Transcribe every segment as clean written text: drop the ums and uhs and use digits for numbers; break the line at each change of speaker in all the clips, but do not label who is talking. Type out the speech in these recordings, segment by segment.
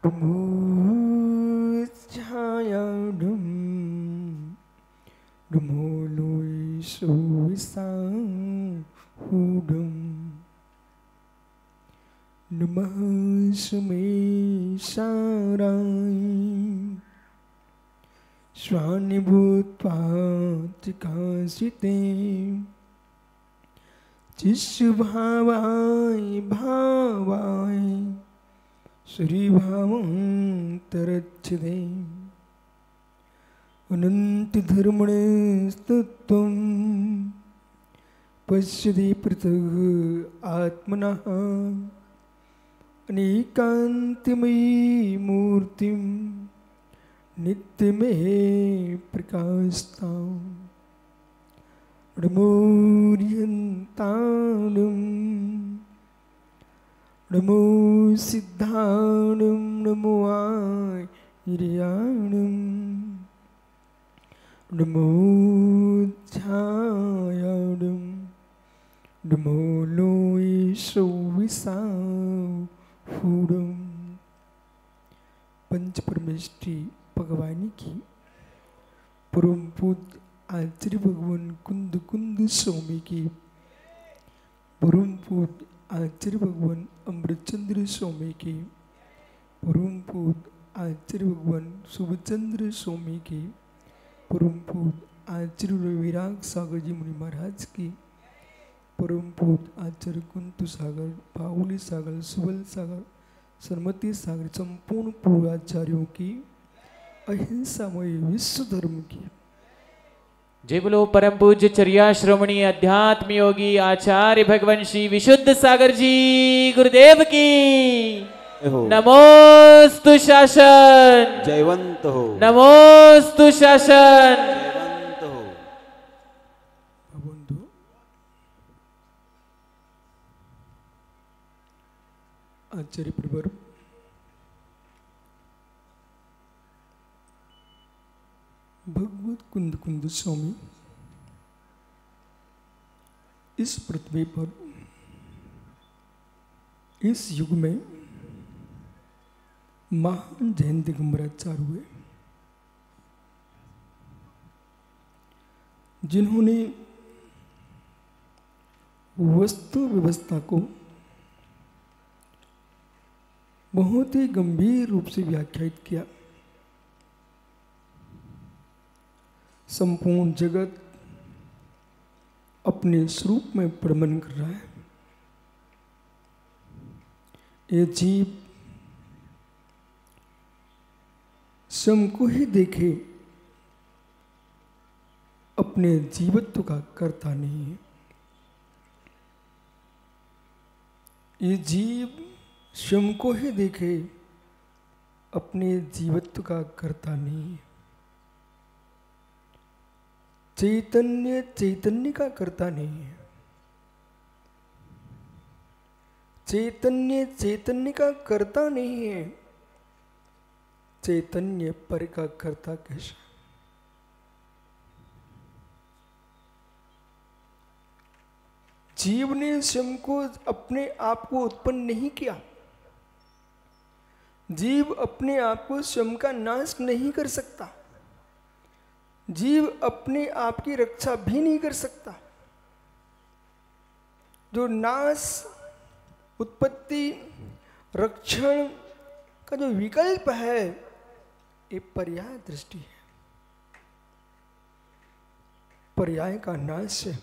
Dumu chaya dum Dumului sui sang hudum Namah sumi sarai Swani bhutva tikasite Jis bhavai bhavai Sri bhavam tarachide Ananti dharmane stutvam Pasyadi pritag atmanaha Anekantimai murtim Nityame prakastam Namuryantanam Namo siddhanam Namo airyanam Namo jayadam Namo loi sovisav Hudam पंच परमेष्ठी भगवानी की परम पूज्य आचार्य भगवान कुंद कुंद स्वामी की परम पूज्य आचार्य भगवान अमृतचंद्र स्वामी की परम पूज्य आचार्य भगवान शुभचंद्र स्वामी की परम पूज्य आचार्य विराग सागर जी मुनि महाराज की परम पूज्य आचार्य कुंतु सागर बाहुली सागर सुबल सागर सरमती सागर संपूर्ण पूर्वाचार्यों की अहिंसामय विश्व धर्म की
जय बोलो परम पूज्य चर्या श्रोमणी अध्यात्म योगी आचार्य भगवान श्री विशुद्ध सागर जी गुरुदेव की नमोस्तु शासन
जयवंत हो
नमोस्तु शासन
जयवंत हो
बंधु आचार्य प्रवर भगवत कुंद कुंद स्वामी इस पृथ्वी पर इस युग में महान जैन दिगंबराचार्य हुए जिन्होंने वस्तु व्यवस्था को बहुत ही गंभीर रूप से व्याख्यायित किया। संपूर्ण जगत अपने स्वरूप में भ्रमण कर रहा है। ये जीव स्वयं को ही देखे अपने जीवत्व का कर्ता नहीं है। ये जीव स्वयं को ही देखे अपने जीवत्व का कर्ता नहीं है। चैतन्य चैतन्य का कर्ता नहीं है। चैतन्य चैतन्य का कर्ता नहीं है। चैतन्य पर का कर्ता कैसा? जीव ने स्वयं को अपने आप को उत्पन्न नहीं किया। जीव अपने आप को स्वयं का नाश नहीं कर सकता। जीव अपने आप की रक्षा भी नहीं कर सकता। जो नाश, उत्पत्ति, रक्षण का जो विकल्प है, ये पर्याय दृष्टि है। पर्याय का नाश है,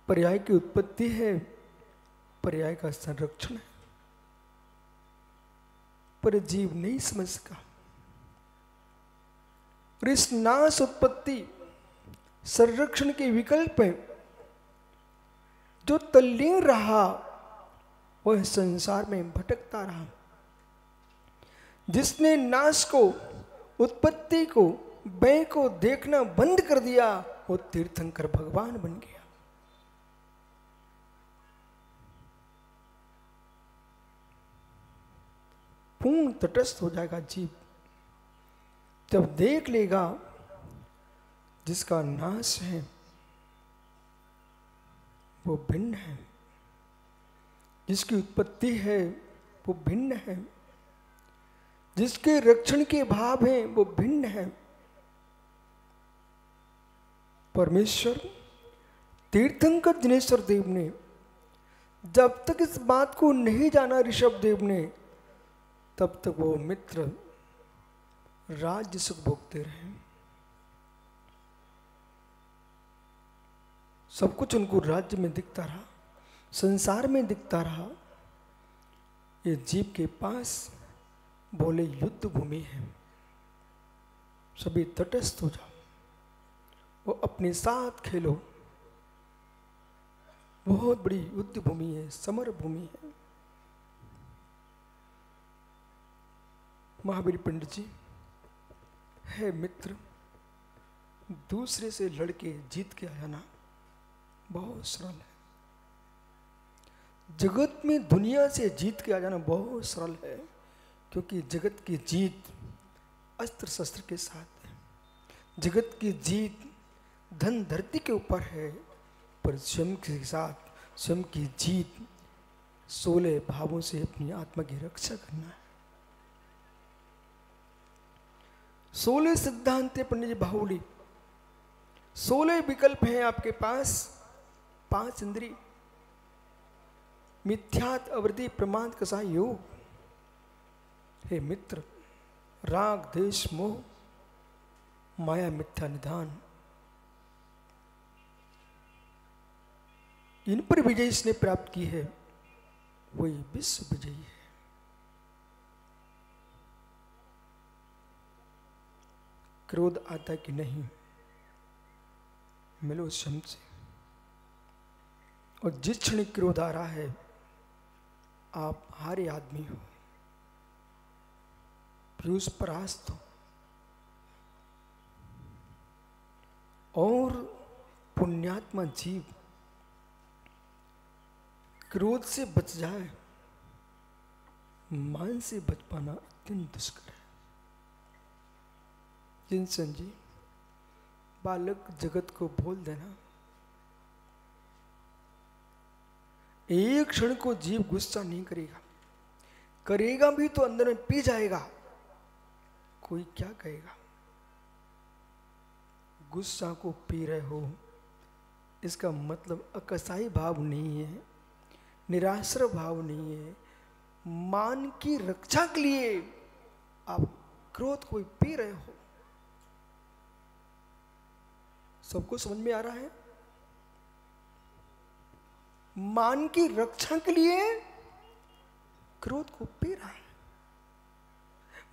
पर्याय की उत्पत्ति है, पर्याय का संरक्षण है। पर जीव नहीं समझ सका। और इस नाश, उत्पत्ति, संरक्षण के विकल्प में जो तल्लीन रहा वह संसार में भटकता रहा। जिसने नाश को, उत्पत्ति को, व्यय को देखना बंद कर दिया वो तीर्थंकर भगवान बन गया। पूर्ण तटस्थ हो जाएगा जीव जब देख लेगा जिसका नाश है वो भिन्न है, जिसकी उत्पत्ति है वो भिन्न है, जिसके रक्षण के भाव हैं वो भिन्न है। परमेश्वर तीर्थंकर दिनेश्वर देव ने जब तक इस बात को नहीं जाना ऋषभ देव ने, तब तक वो मित्र राज्य सुख भोगते रहे। सब कुछ उनको राज्य में दिखता रहा, संसार में दिखता रहा। ये जीव के पास बोले युद्ध भूमि है, सभी तटस्थ हो जाओ, वो अपने साथ खेलो। बहुत बड़ी युद्ध भूमि है, समर भूमि है। महावीर पंडित जी, है मित्र, दूसरे से लड़के जीत के आ जाना बहुत सरल है। जगत में दुनिया से जीत के आ जाना बहुत सरल है, क्योंकि जगत की जीत अस्त्र शस्त्र के साथ है। जगत की जीत धन धरती के ऊपर है, पर स्वयं के साथ स्वयं की जीत 16 भावों से अपनी आत्मा की रक्षा करना है। 16 सिद्धांत पंडित जी बाहुली, 16 विकल्प हैं आपके पास। 5 इंद्रिय, मिथ्यात अवृत्ति प्रमाद कसा योग। हे मित्र, राग देश मोह माया मिथ्या निधान, इन पर विजय इसने प्राप्त की है, वही विश्व विजयी है। क्रोध आता कि नहीं, मिलो शम से। और जिस क्षण क्रोध आ रहा है, आप हारे आदमी हो, पीयूष परास्त हो। और पुण्यात्मा जीव क्रोध से बच जाए, मान से बच पाना अत्यंत दुष्कर है। जिनसन जी, बालक जगत को बोल देना, एक क्षण को जीव गुस्सा नहीं करेगा, करेगा भी तो अंदर में पी जाएगा। कोई क्या कहेगा? गुस्सा को पी रहे हो, इसका मतलब अकसाई भाव नहीं है, निराश्रय भाव नहीं है। मान की रक्षा के लिए आप क्रोध को पी रहे हो। सबको समझ में आ रहा है? मान की रक्षा के लिए क्रोध को पी रहा है,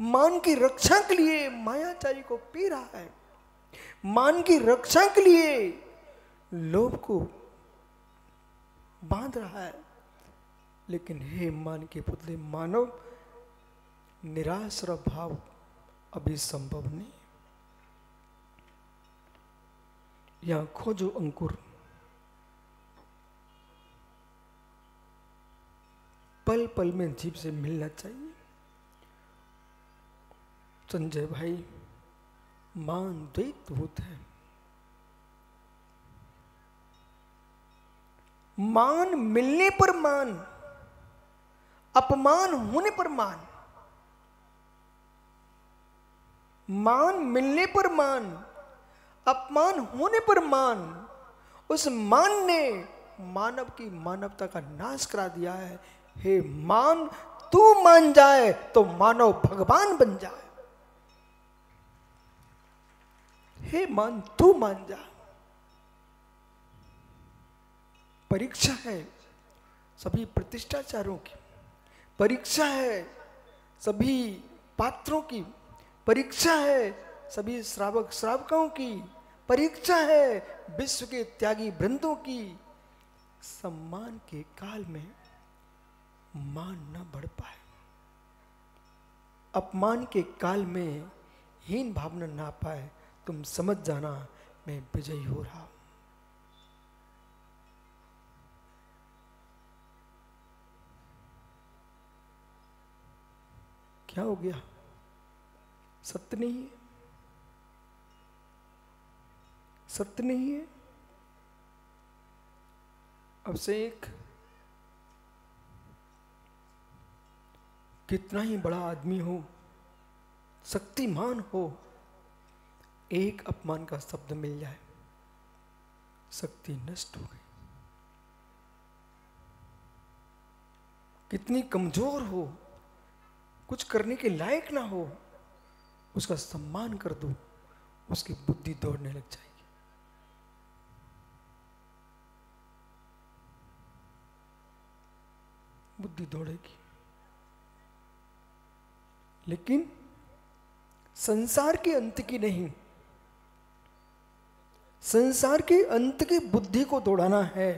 मान की रक्षा के लिए मायाचारी को पी रहा है, मान की रक्षा के लिए लोभ को बांध रहा है। लेकिन हे मान के पुतले, मानव निराश्रय भाव अभी संभव नहीं। यहां खोजो अंकुर, पल पल में जीव से मिलना चाहिए। संजय भाई, मान द्वैतभूत है। मान मिलने पर मान, अपमान होने पर मान। मान मिलने पर मान, अपमान होने पर मान। उस मान ने मानव की मानवता का नाश करा दिया है। हे मान, तू मान जाए तो मानव भगवान बन जाए। हे मान, तू मान जा। परीक्षा है सभी प्रतिष्ठाचारों की, परीक्षा है सभी पात्रों की, परीक्षा है सभी श्रावक श्रावकों की, परीक्षा है विश्व के त्यागी वृंदों की। सम्मान के काल में मान न बढ़ पाए, अपमान के काल में हीन भावना ना पाए, तुम समझ जाना मैं विजयी हो रहा हूं। क्या हो गया? सत्य नहीं है, सत्य नहीं है। अब से एक कितना ही बड़ा आदमी हो, शक्तिमान हो, एक अपमान का शब्द मिल जाए, शक्ति नष्ट हो गई। कितनी कमजोर हो, कुछ करने के लायक ना हो, उसका सम्मान कर दो, उसकी बुद्धि दौड़ने लग जाएगी। बुद्धि दौड़ेगी। लेकिन संसार के अंत की नहीं, संसार के अंत की बुद्धि को दौड़ाना है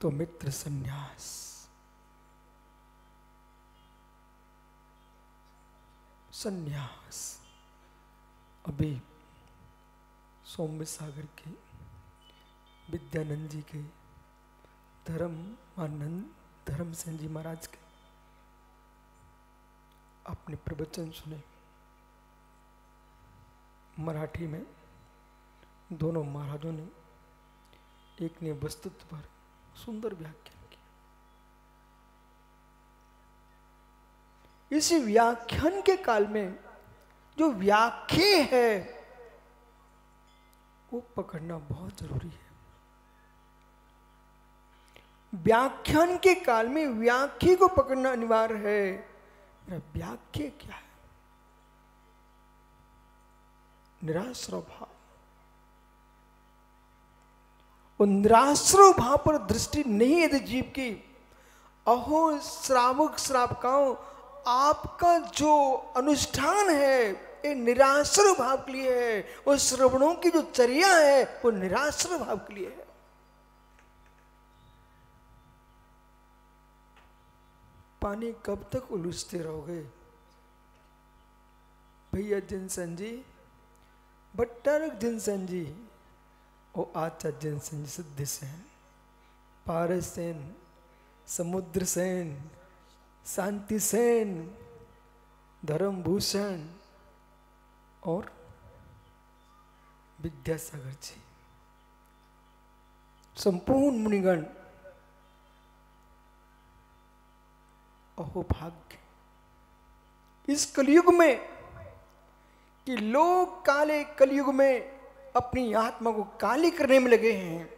तो मित्र संन्यास। संन्यास। अभी सौम्य सागर के विद्यानंद जी के धर्मसेन जी महाराज के आपने प्रवचन सुने मराठी में। दोनों महाराजों ने, एक ने वस्तुत्व पर सुंदर व्याख्यान किया। इस व्याख्यान के काल में जो व्याख्या है वो पकड़ना बहुत जरूरी है। व्याख्यान के काल में व्याख्या को पकड़ना अनिवार्य है। व्याख्या क्या है? निराश्रय भाव। और निराश्रय भाव पर दृष्टि नहीं है जीव की। अहो श्रावक श्रावकाओं, आपका जो अनुष्ठान है ये निराश्रय भाव के लिए है, और श्रवणों की जो चर्या है वो निराश्रय भाव के लिए है। पानी कब तक उलझते रहोगे भैया जिनसन जी, भट्टारक जिनसन जी, ओ आचार्य जिनसन जी, सिद्धि सेन, पारस सेन, समुद्र सेन, शांति सेन, धर्मभूषण और विद्यासागर जी, संपूर्ण मुनिगण। अहो भाग्य इस कलयुग में कि लोग काले कलयुग में अपनी आत्मा को काली करने में लगे हैं।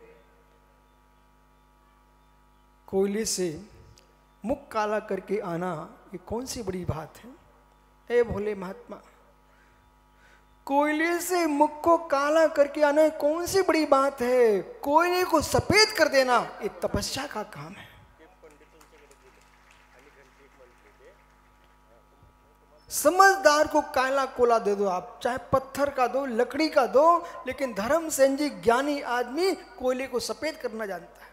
कोयले से मुख काला करके आना ये कौन सी बड़ी बात है? ए भोले महात्मा, कोयले से मुख को काला करके आना कौन सी बड़ी बात है? कोयले को सफेद कर देना ये तपस्या का काम है। समझदार को काला कोला दे दो आप, चाहे पत्थर का दो, लकड़ी का दो, लेकिन धर्मसेन जी ज्ञानी आदमी कोयले को सफेद करना जानता है।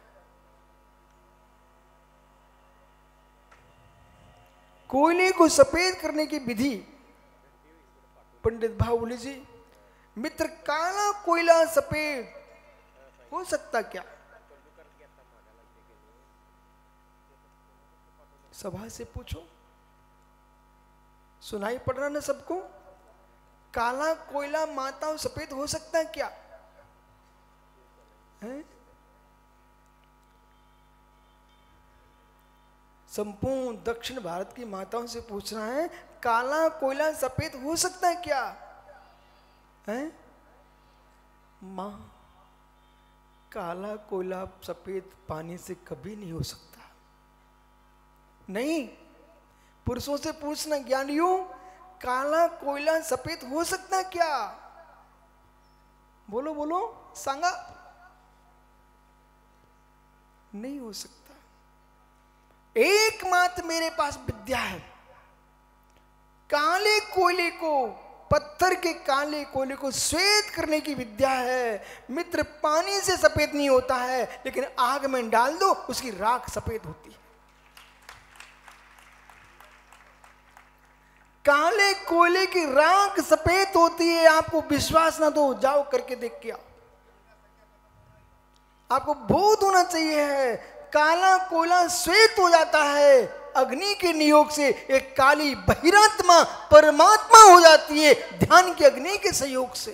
कोयले को सफेद करने की विधि पंडित बाहुली जी, मित्र काला कोयला सफेद हो सकता क्या? सभा से पूछो, सुनाई पड़ रहा ना सबको? काला कोयला माता सफेद हो सकता है क्या? है? संपूर्ण दक्षिण भारत की माताओं से पूछना है, काला कोयला सफेद हो सकता है क्या? है? मां, काला कोयला सफेद पानी से कभी नहीं हो सकता। नहीं, पुरुषों से पूछना ज्ञानियों, काला कोयला सफेद हो सकता है क्या? बोलो बोलो, सांगा। नहीं हो सकता। एकमात्र मेरे पास विद्या है, काले कोयले को, पत्थर के काले कोयले को श्वेत करने की विद्या है। मित्र पानी से सफेद नहीं होता है, लेकिन आग में डाल दो उसकी राख सफेद होती है। काले कोयले की राख सफेद होती है। आपको विश्वास ना दो, जाओ करके देख के आओ। आपको बोध होना चाहिए है, काला कोयला श्वेत हो जाता है अग्नि के नियोग से। एक काली बहिरात्मा परमात्मा हो जाती है ध्यान की अग्नि के सहयोग से।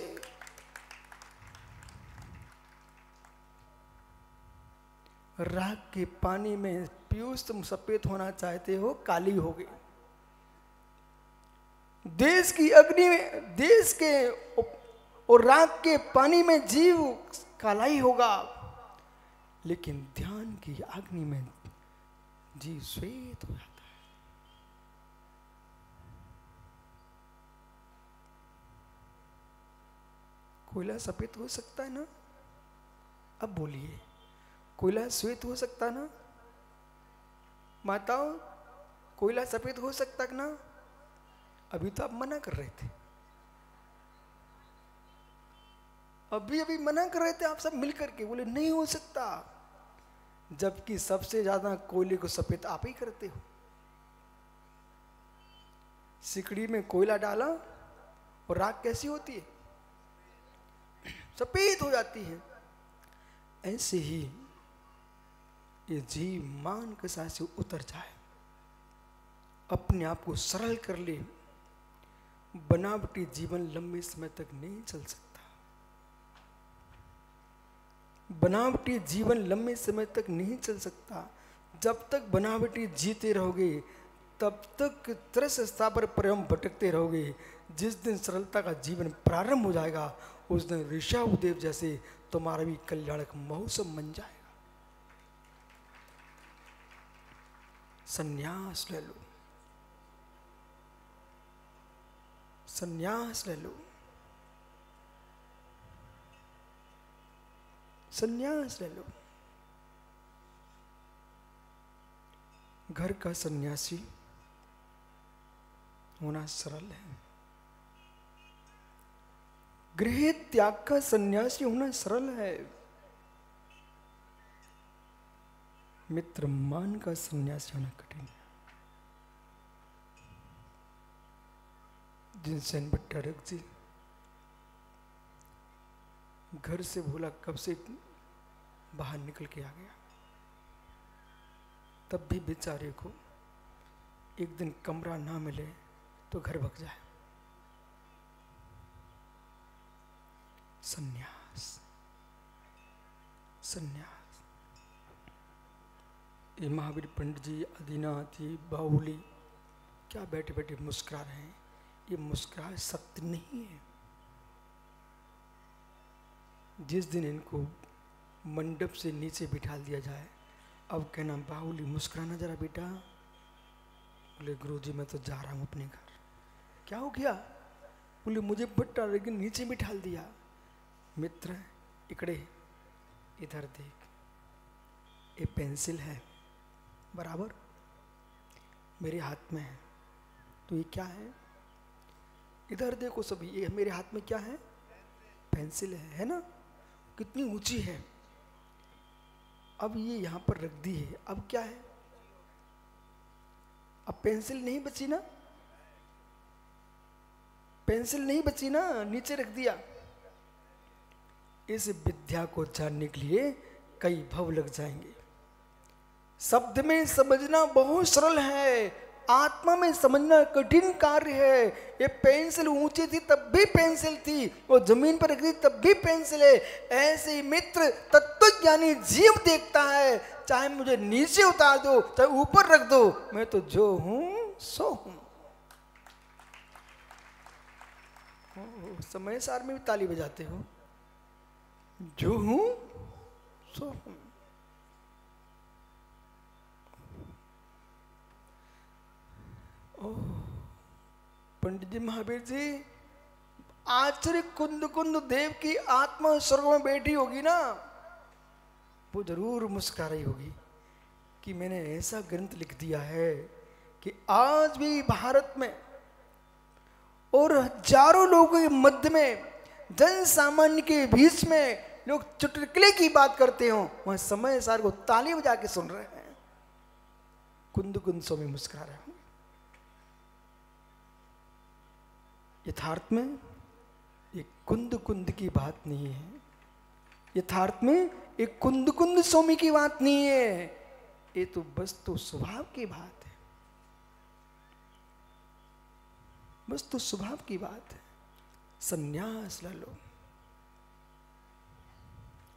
राख के पानी में पीयूष तुम सफेद होना चाहते हो, काली हो गई। देश की अग्नि में, देश के और राख के पानी में जीव कालाई होगा, लेकिन ध्यान की अग्नि में जीव श्वेत हो जाता है। कोयला सफेद हो सकता है ना? अब बोलिए, कोयला श्वेत हो सकता है ना? माताओं, कोयला सफेद हो सकता है ना? अभी तो आप मना कर रहे थे, अभी मना कर रहे थे आप सब मिलकर के, बोले नहीं हो सकता, जबकि सबसे ज्यादा कोयले को सफेद आप ही करते हो। सिकड़ी में कोयला डाला और राख कैसी होती है? सफेद हो जाती है। ऐसे ही ये जीव मान के साथ से उतर जाए, अपने आप को सरल कर ले, बनावटी जीवन लंबे समय तक नहीं चल सकता। बनावटी जीवन लंबे समय तक नहीं चल सकता। जब तक बनावटी जीते रहोगे तब तक त्रस्त पर प्रेम भटकते रहोगे। जिस दिन सरलता का जीवन प्रारंभ हो जाएगा उस दिन ऋषभदेव जैसे तुम्हारा भी कल्याणक मौसम बन जाएगा। संन्यास ले लो, संन्यास ले लो, संन्यास ले लो। घर का सन्यासी होना सरल है, गृह त्याग का सन्यासी होना सरल है, मित्र मान का सन्यासी होना कठिन है। जिनसेन भट्टारक जी घर से भोला कब से बाहर निकल के आ गया, तब भी बेचारे को एक दिन कमरा ना मिले तो घर भग जाए। संन्यास, संन्यास। ये महावीर पंडित जी, आदिनाथ, ये बाहुली क्या बैठे बैठे मुस्कुरा रहे हैं? ये मुस्कुराहट सत्य नहीं है। जिस दिन इनको मंडप से नीचे बिठा दिया जाए, अब कहना बाहुली मुस्कुराना जरा बेटा। बोले गुरुजी मैं तो जा रहा हूँ अपने घर। क्या हो गया? बोले मुझे भट्टा लेकिन नीचे बिठा दिया। मित्र इकड़े इधर देख, ये पेंसिल है बराबर मेरे हाथ में है, तो ये क्या है? इधर देखो सभी, ये मेरे हाथ में क्या है? पेंसिल है ना? कितनी ऊंची है। अब ये यहां पर रख दी है, अब क्या है? अब पेंसिल नहीं बची ना, पेंसिल नहीं बची ना, नीचे रख दिया। इस विद्या को जानने के लिए कई भव लग जाएंगे। शब्द में समझना बहुत सरल है, आत्मा में समझना कठिन कार्य है। ये पेंसिल ऊंची थी तब भी पेंसिल थी, वो जमीन पर रखी तब भी पेंसिल है। ऐसे ही मित्र तत्वज्ञानी जीव देखता है, चाहे मुझे नीचे उतार दो चाहे ऊपर रख दो, मैं तो जो हूं सो हूं। समय सार में भी ताली बजाते हो, जो हूं सो हूं। पंडित जी, महावीर जी, आचार्य कुंद कुंद देव की आत्मा स्वर्ग में बैठी होगी ना, वो जरूर मुस्कुरा रही होगी कि मैंने ऐसा ग्रंथ लिख दिया है कि आज भी भारत में और हजारों लोगों के मध्य में, जन सामान्य के बीच में लोग चुटकुले की बात करते हो, वह समय सार को ताली बजा के सुन रहे हैं। कुंद कुंद स्वामी मुस्कुरा रहे हैं। यथार्थ में ये कुंद कुंद की बात नहीं है, यथार्थ में एक कुंद कुंद स्वामी की बात नहीं है, ये तो बस तो स्वभाव की बात है, बस तो स्वभाव की बात है। संन्यास ले लो,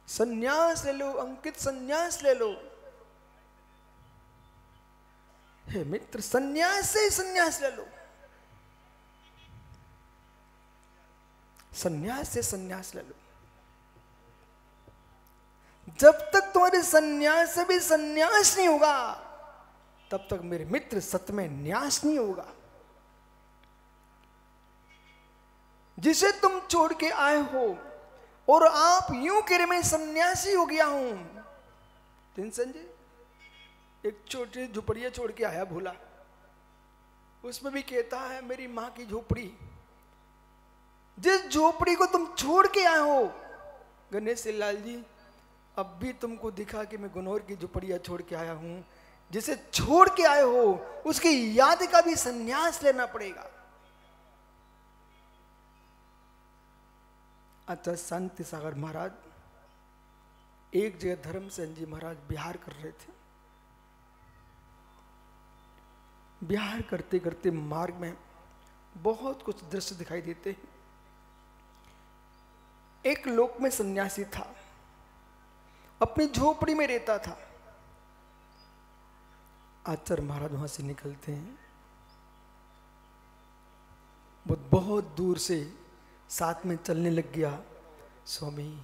संन्यास ले लो अंकित, संन्यास ले लो। हे मित्र, संन्यास से संन्यास ले लो। सन्यास से सन्यास ले लो। जब तक तुम्हारे सन्यास से भी सन्यास नहीं होगा, तब तक मेरे मित्र सत्य में न्यास नहीं होगा। जिसे तुम छोड़ के आए हो और आप यूं कह रहे मैं सन्यासी हो गया हूं। दिन संजय एक छोटी झोपड़िया छोड़ के आया भोला, उसमें भी कहता है मेरी मां की झोपड़ी। जिस झोपड़ी को तुम छोड़ के आए हो गणेश लाल जी, अब भी तुमको दिखा कि मैं गुनौर की झोपड़िया छोड़ के आया हूं। जिसे छोड़ के आए हो उसकी याद का भी संन्यास लेना पड़ेगा। अच्छा, शांति सागर महाराज एक जगह धर्मसेन जी महाराज बिहार कर रहे थे। बिहार करते करते मार्ग में बहुत कुछ दृश्य दिखाई देते हैं। एक लोक में सन्यासी था, अपनी झोपड़ी में रहता था। आचार्य महाराज वहां से निकलते हैं, वो बहुत दूर से साथ में चलने लग गया। स्वामी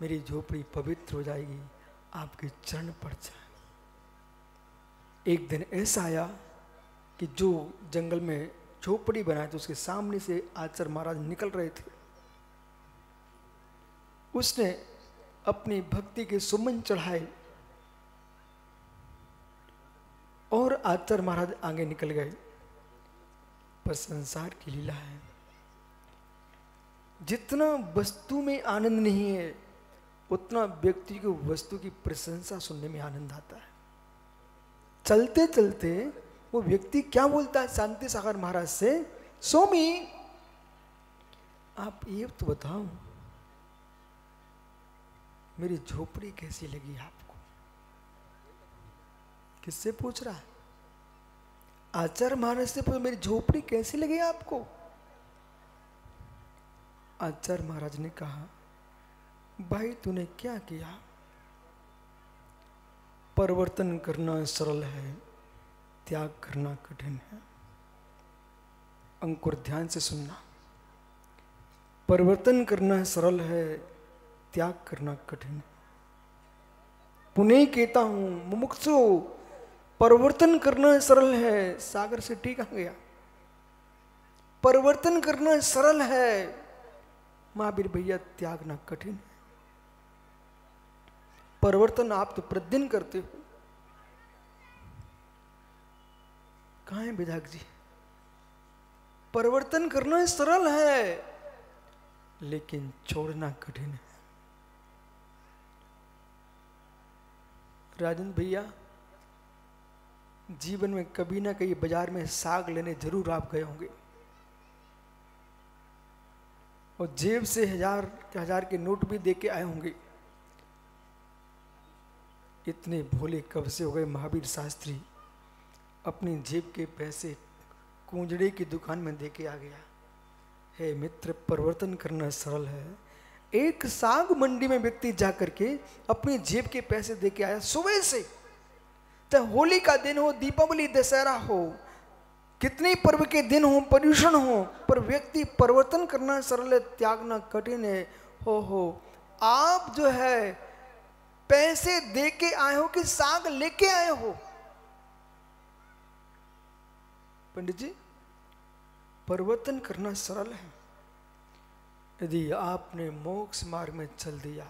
मेरी झोपड़ी पवित्र हो जाएगी, आपके चरण पड़ जाए। एक दिन ऐसा आया कि जो जंगल में झोपड़ी बनाए थे उसके सामने से आचार्य महाराज निकल रहे थे। उसने अपनी भक्ति के सुमन चढ़ाए और आचार्य महाराज आगे निकल गए। पर संसार की लीला है, जितना वस्तु में आनंद नहीं है उतना व्यक्ति को वस्तु की प्रशंसा सुनने में आनंद आता है। चलते चलते वो व्यक्ति क्या बोलता है शांति सागर महाराज से, स्वामी आप ये तो बताओ मेरी झोपड़ी कैसी लगी आपको। किससे पूछ रहा है? आचार्य महाराज से पूछ, मेरी झोपड़ी कैसी लगी आपको। आचार्य महाराज ने कहा, भाई तूने क्या किया। परिवर्तन करना सरल है, त्याग करना कठिन है। अंकुर ध्यान से सुनना। परिवर्तन करना सरल है, त्याग करना कठिन है। पुनः कहता हूं मुमुक्षु, परिवर्तन करना सरल है। सागर से ठीक आ गया। परिवर्तन करना सरल है, महावीर भैया त्यागना कठिन है। परिवर्तन आप तो प्रतिदिन करते हो। कहां है विधायक जी? परिवर्तन करना सरल है लेकिन छोड़ना कठिन है। राजेंद्र भैया, जीवन में कभी ना कभी बाजार में साग लेने जरूर आप गए होंगे और जेब से हजार के नोट भी दे के आए होंगे। इतने भोले कब से हो गए महावीर शास्त्री, अपनी जेब के पैसे कुंजड़े की दुकान में दे के आ गया। हे मित्र, परिवर्तन करना सरल है। एक साग मंडी में व्यक्ति जाकर के अपनी जेब के पैसे दे के आया। सुबह से, चाहे होली का दिन हो, दीपावली, दशहरा हो, कितने पर्व के दिन हो, पर्यूषण हो, पर व्यक्ति परिवर्तन करना सरल है, त्यागना कठिन है। हो आप जो है पैसे दे के आए हो कि साग लेके आए हो? पंडित जी, परिवर्तन करना सरल है। यदि आपने मोक्ष मार्ग में चल दिया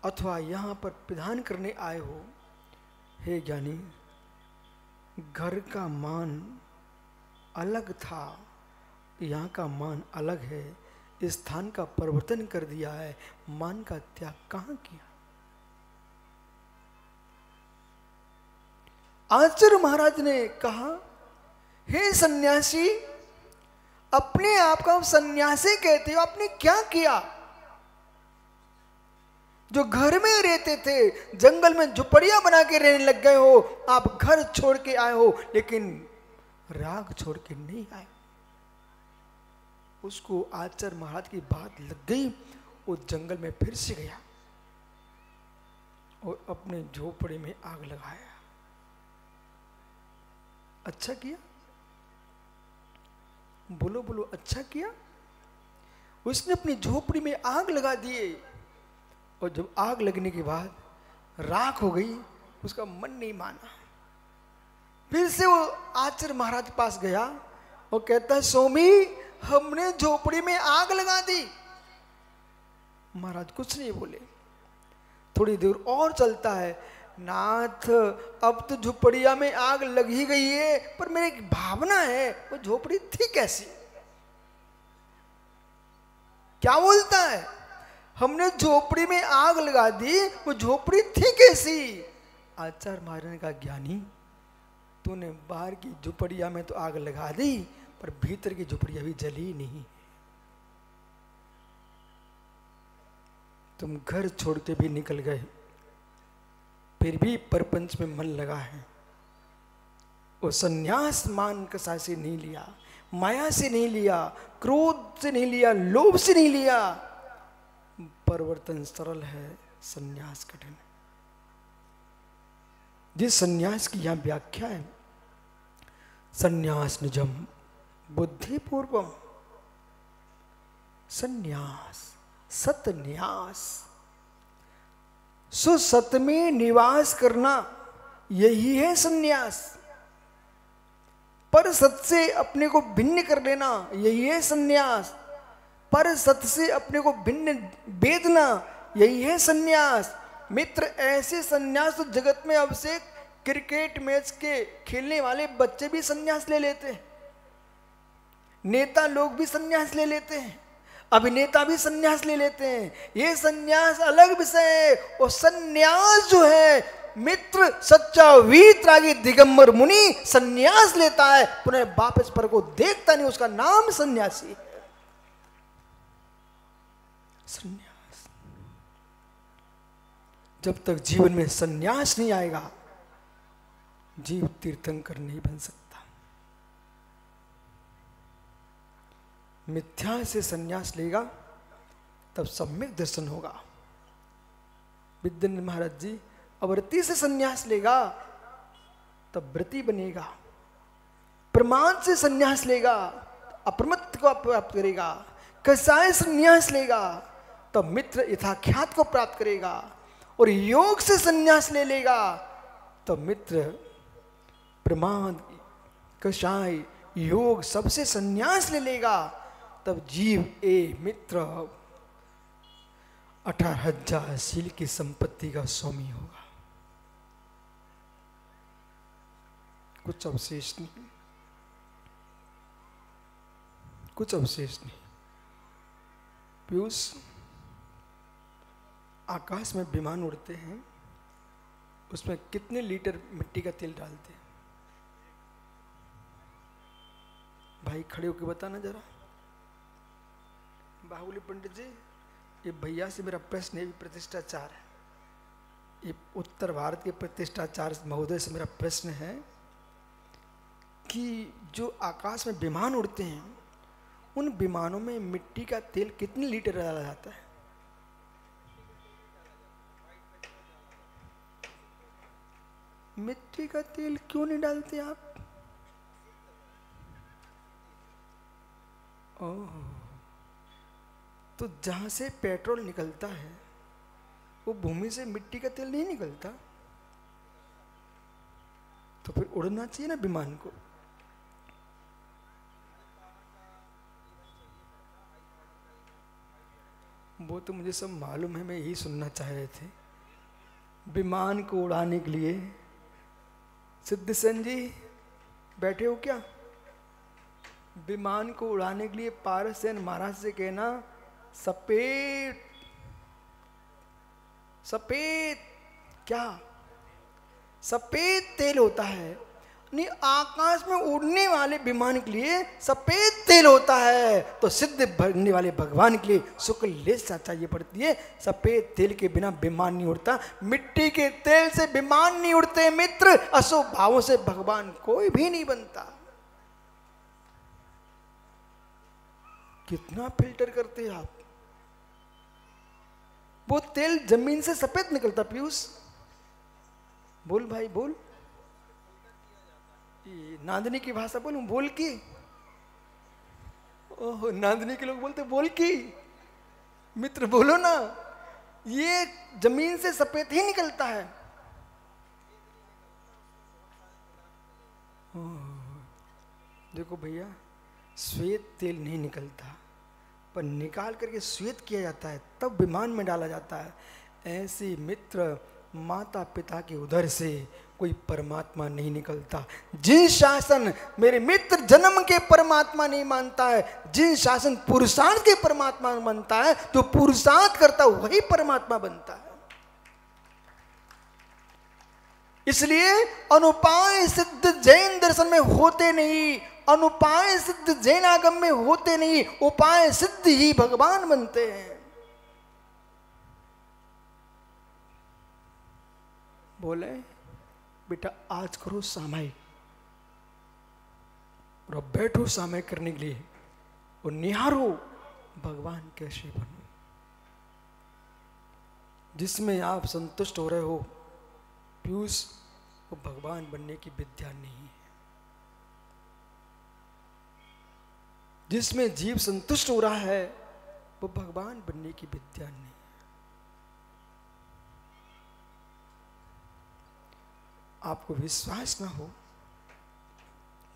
अथवा यहां पर प्रदान करने आए हो, हे ज्ञानी, घर का मान अलग था, यहाँ का मान अलग है। स्थान का परिवर्तन कर दिया है, मान का त्याग कहां किया? आचार्य महाराज ने कहा, हे सन्यासी, अपने आप को सन्यासी कहते हो, आपने क्या किया? जो घर में रहते थे, जंगल में झुपड़ियां बना के रहने लग गए हो। आप घर छोड़ के आए हो लेकिन राग छोड़ के नहीं आए। उसको आचार्य महाराज की बात लग गई, वो जंगल में फिर से गया और अपने झोपड़ी में आग लगाया। अच्छा किया? बोलो बोलो, अच्छा किया? उसने अपनी झोपड़ी में आग लगा दिए और जब आग लगने के बाद राख हो गई, उसका मन नहीं माना। फिर से वो आचार्य महाराज के पास गया और कहता है, स्वामी हमने झोपड़ी में आग लगा दी। महाराज कुछ नहीं बोले। थोड़ी देर और चलता है, नाथ अब तो झोपड़िया में आग लग ही गई है, पर मेरी एक भावना है वो झोपड़ी थी कैसी। क्या बोलता है, हमने झोपड़ी में आग लगा दी, वो झोपड़ी थी कैसी। आचार्य महाराज ने कहा, ज्ञानी तूने बाहर की झोपड़िया में तो आग लगा दी, पर भीतर की झोपड़िया भी जली नहीं। तुम घर छोड़ के भी निकल गए, फिर भी परपंच में मन लगा है। वो संन्यास मान कसा से नहीं लिया, माया से नहीं लिया, क्रोध से नहीं लिया, लोभ से नहीं लिया। परिवर्तन सरल है, संन्यास कठिन है। जिस संन्यास की यहां व्याख्या है, संन्यास निजम बुद्धिपूर्वम, संन्यास सतन्यास, सुसत में निवास करना, यही है संन्यास। पर सत से अपने को भिन्न कर लेना, यही है संन्यास। पर सत से अपने को भिन्न वेदना, यही है संन्यास। मित्र, ऐसे संन्यास तो जगत में अब से क्रिकेट मैच के खेलने वाले बच्चे भी संन्यास ले लेते हैं, नेता लोग भी संन्यास ले लेते हैं, अभिनेता भी संन्यास ले लेते हैं। ये संन्यास अलग विषय है। और संन्यास जो है मित्र, सच्चा वीतरागी दिगंबर मुनि संन्यास लेता है, पुनः वापस पर को देखता नहीं, उसका नाम संन्यासी है। संन्यास। जब तक जीवन में संन्यास नहीं आएगा, जीव तीर्थंकर नहीं बन सकता। मिथ्या से संन्यास लेगा तब सम्यक दर्शन होगा। विद्यानंद महाराज जी अवृत्ति से संन्यास लेगा तब व्रति बनेगा। प्रमाण से संन्यास लेगा अप्रमत्त को प्राप्त करेगा। कसाय संन्यास लेगा तब मित्र यथाख्यात को प्राप्त करेगा। और योग से संन्यास ले लेगा तब मित्र प्रमाण, कषाय, योग सबसे संन्यास ले लेगा, तब जीव ए मित्र 18,000 शील की संपत्ति का स्वामी होगा। कुछ अवशेष नहीं, कुछ अवशेष नहीं। पीयूष, आकाश में विमान उड़ते हैं, उसमें कितने लीटर मिट्टी का तेल डालते हैं? भाई खड़े होकर बताना जरा। बाहुली पंडित जी, ये भैया से मेरा प्रश्न है, प्रतिष्ठाचार है। ये उत्तर भारत के प्रतिष्ठाचार महोदय से मेरा प्रश्न है कि जो आकाश में विमान उड़ते हैं, उन विमानों में मिट्टी का तेल कितने लीटर डाला जाता है? मिट्टी का तेल क्यों नहीं डालते आप? ओह, तो जहां से पेट्रोल निकलता है वो भूमि से मिट्टी का तेल नहीं निकलता, तो फिर उड़ना चाहिए ना विमान को। वो तो मुझे सब मालूम है, मैं यही सुनना चाह रहे थे। विमान को उड़ाने के लिए सिद्ध सेन जी बैठे हो क्या? विमान को उड़ाने के लिए पारसेन महाराज से कहना, सफेद सफेद क्या सफेद तेल होता है। नहीं, आकाश में उड़ने वाले विमान के लिए सफेद तेल होता है, तो सिद्ध भरने वाले भगवान के लिए शुक्ल लेसा चाहिए पड़ती है। सफेद तेल के बिना विमान नहीं उड़ता, मिट्टी के तेल से विमान नहीं उड़ते मित्र। अशुभ भावों से भगवान कोई भी नहीं बनता। कितना फिल्टर करते हैं आप? वो तेल जमीन से सफेद निकलता। पीयूष बोल भाई बोल, नांदनी की भाषा बोलूं? बोल की ओह, नांदनी के लोग बोलते बोल की मित्र बोलो ना, ये जमीन से सफेद ही निकलता है। देखो भैया, श्वेत तेल नहीं निकलता, पर निकाल करके श्वेत किया जाता है, तब विमान में डाला जाता है। ऐसे मित्र माता पिता के उदर से कोई परमात्मा नहीं निकलता। जिन शासन मेरे मित्र जन्म के परमात्मा नहीं मानता है, जिन शासन पुरुषार्थ के परमात्मा मानता है, जो पुरुषार्थ करता है वही परमात्मा बनता है। इसलिए अनुपाय सिद्ध जैन दर्शन में होते नहीं, अनुपाय सिद्ध जैन आगम में होते नहीं, उपाय सिद्ध ही भगवान बनते हैं। बोले बेटा आज करो सामायिक, और अब बैठो सामायिक करने के लिए और निहारो भगवान कैसे बनो। जिसमें आप संतुष्ट हो रहे हो पीयूष, वो भगवान बनने की विद्या नहीं है। जिसमें जीव संतुष्ट हो रहा है वो भगवान बनने की विद्या नहीं है। आपको विश्वास ना हो,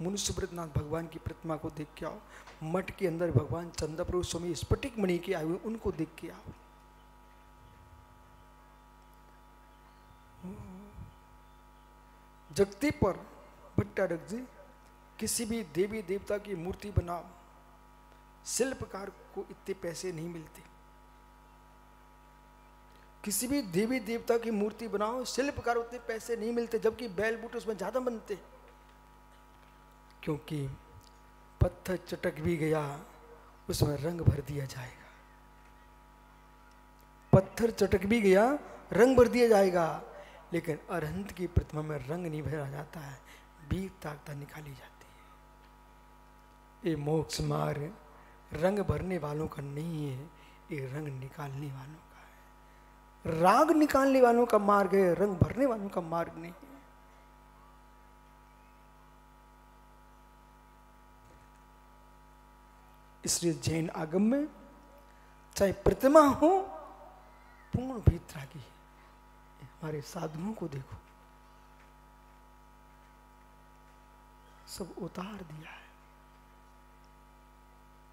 मुनि सुब्रतनाथ भगवान की प्रतिमा को देख के आओ। मठ के अंदर भगवान चंद्रप्रभु स्वामी स्फटिक मणि के आए हुए, उनको देख के आओ। जगती पर भट्टारक जी, किसी भी देवी देवता की मूर्ति बनाओ, शिल्पकार को इतने पैसे नहीं मिलते। किसी भी देवी देवता की मूर्ति बनाओ, शिल्पकार उतने पैसे नहीं मिलते, जबकि बैल बूटे उसमें ज्यादा बनते। क्योंकि पत्थर चटक भी गया उसमें रंग भर दिया जाएगा। पत्थर चटक भी गया रंग भर दिया जाएगा, लेकिन अरहंत की प्रतिमा में रंग नहीं भरा जाता है, बीज ताकता निकाली जाती है। ये मोक्ष मार्ग रंग भरने वालों का नहीं है, ये रंग निकालने वालों का है। राग निकालने वालों का मार्ग है, रंग भरने वालों का मार्ग नहीं है। इसलिए जैन आगम में चाहे प्रतिमा हो, पूर्ण भीतरागी है। हमारे साधुओं को देखो, सब उतार दिया है,